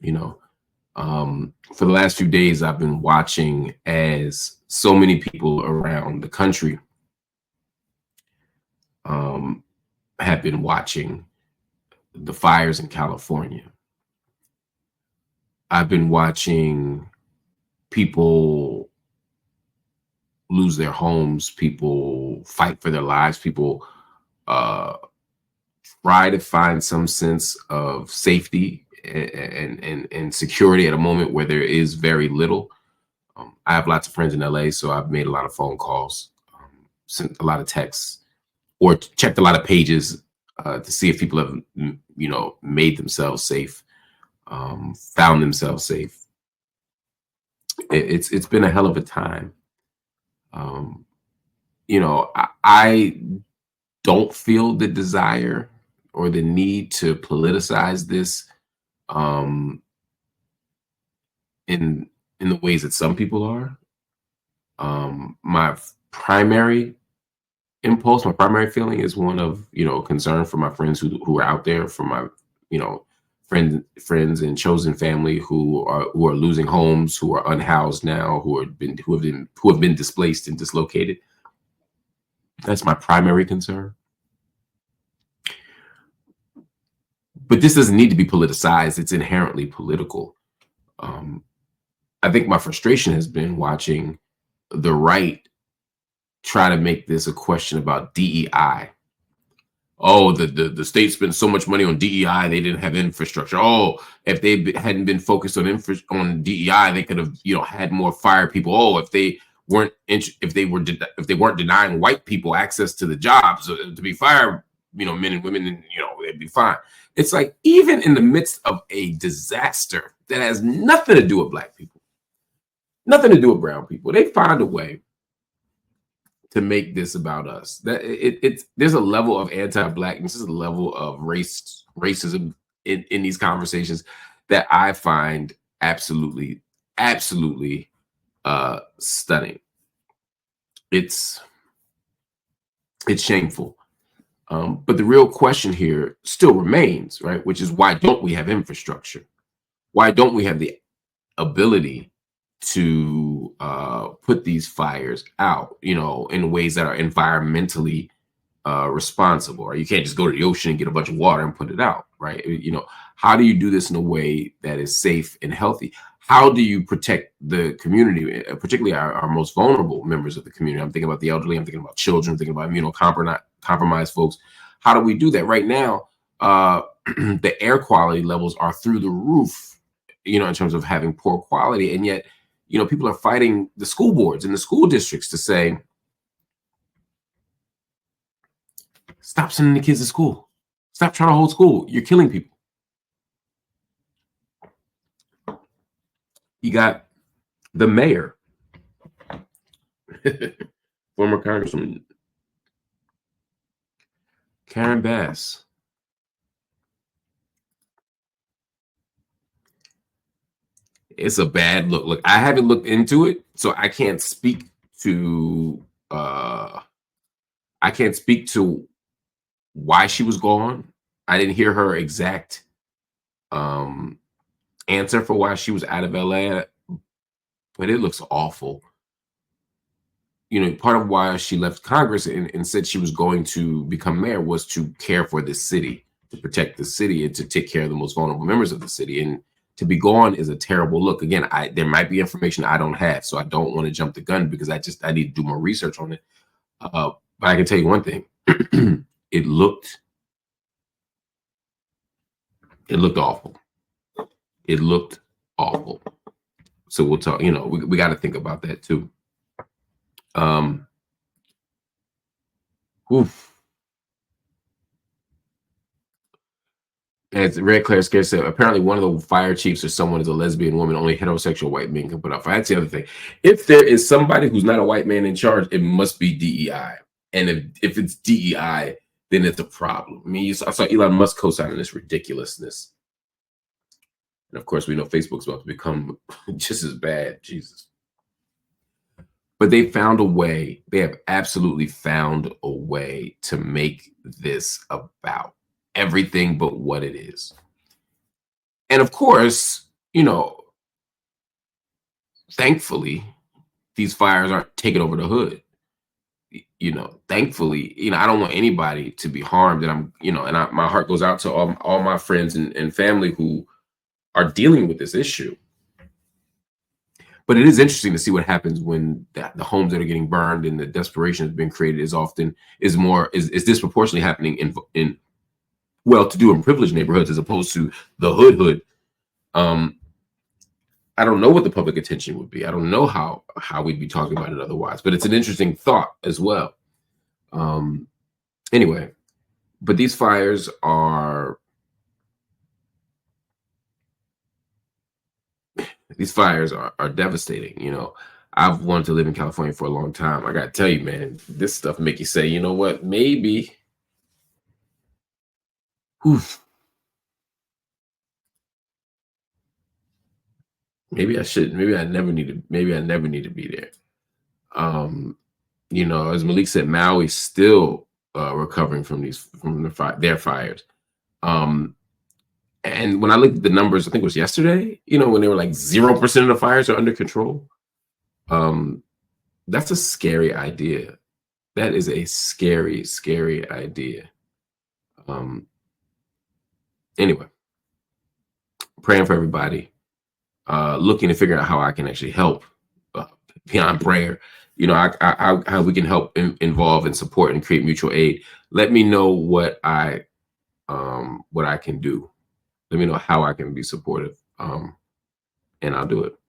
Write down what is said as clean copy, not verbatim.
You know, for the last few days, I've been watching as so many people around the country have been watching the fires in California. I've been watching people lose their homes, people fight for their lives, people try to find some sense of safety and security at a moment where there is very little. I have lots of friends in LA, so I've made a lot of phone calls, sent a lot of texts, or checked a lot of pages to see if people have, made themselves safe, found themselves safe. It's been a hell of a time. I don't feel the desire or the need to politicize this in the ways that some people are. My primary impulse, my primary feeling is one of concern for my friends who are out there, for my friends and chosen family who are losing homes, who are unhoused now, who have been displaced and dislocated. That's my primary concern. But this doesn't need to be politicized. It's inherently political. I think my frustration has been watching the right try to make this a question about DEI. Oh, the state spent so much money on DEI, they didn't have infrastructure. Oh, if they hadn't been focused on DEI, they could have had more fire people. Oh, if they weren't denying white people access to the jobs to be fire men and women, and they'd be fine. It's like, even in the midst of a disaster that has nothing to do with black people, nothing to do with brown people, they find a way to make this about us. That there's a level of anti-blackness, there's a level of racism in these conversations that I find absolutely stunning. It's shameful. But the real question here still remains, right? Which is, why don't we have infrastructure? Why don't we have the ability to put these fires out, in ways that are environmentally responsible? Right? You can't just go to the ocean and get a bunch of water and put it out, right? How do you do this in a way that is safe and healthy? How do you protect the community, particularly our most vulnerable members of the community? I'm thinking about the elderly, I'm thinking about children, I'm thinking about immunocompromised folks. How do we do that? Right now, the air quality levels are through the roof, in terms of having poor quality. And yet, people are fighting the school boards and the school districts to say, stop sending the kids to school. Stop trying to hold school. You're killing people. You got the mayor, former Congresswoman Karen Bass. It's a bad look. Look, I haven't looked into it, so I can't speak to why she was gone. I didn't hear her exact answer for why she was out of LA, but it looks awful. Part of why she left Congress and said she was going to become mayor was to care for this city, to protect the city, and to take care of the most vulnerable members of the city. And to be gone is a terrible look. Again, there might be information I don't have, so I don't want to jump the gun, because I need to do more research on it. But I can tell you one thing: it looked awful. It looked awful. So we'll talk. We got to think about that too. As Red Claire Scare said, apparently one of the fire chiefs or someone is a lesbian woman. Only heterosexual white men can put out fire. That's the other thing. If there is somebody who's not a white man in charge, it must be DEI. And if it's DEI, then it's a problem. I mean, I saw Elon Musk co-signing this ridiculousness. And of course, we know Facebook's about to become just as bad. Jesus. But they found a way. They have absolutely found a way to make this about everything but what it is. And of course, you know, thankfully, these fires aren't taking over the hood. Thankfully, I don't want anybody to be harmed. And my heart goes out to all my friends and family who are dealing with this issue. But it is interesting to see what happens when the homes that are getting burned and the desperation that's been created is disproportionately happening in well-to-do and privileged neighborhoods as opposed to the hood. Um, I don't know what the public attention would be. I don't know how we'd be talking about it otherwise. But it's an interesting thought as well. Anyway, but these fires are devastating. I've wanted to live in California for a long time. I gotta tell you, man, this stuff make you say, you know what, maybe, whew, maybe I never need to be there. Um, as Malik said, Maui's still recovering from their fires. And when I looked at the numbers, I think it was yesterday, when they were like 0% of the fires are under control. That's a scary idea. That is a scary, scary idea. Anyway, praying for everybody, looking to figure out how I can actually help beyond prayer. How we can help involve and support and create mutual aid. Let me know what I can do. Let me know how I can be supportive, and I'll do it.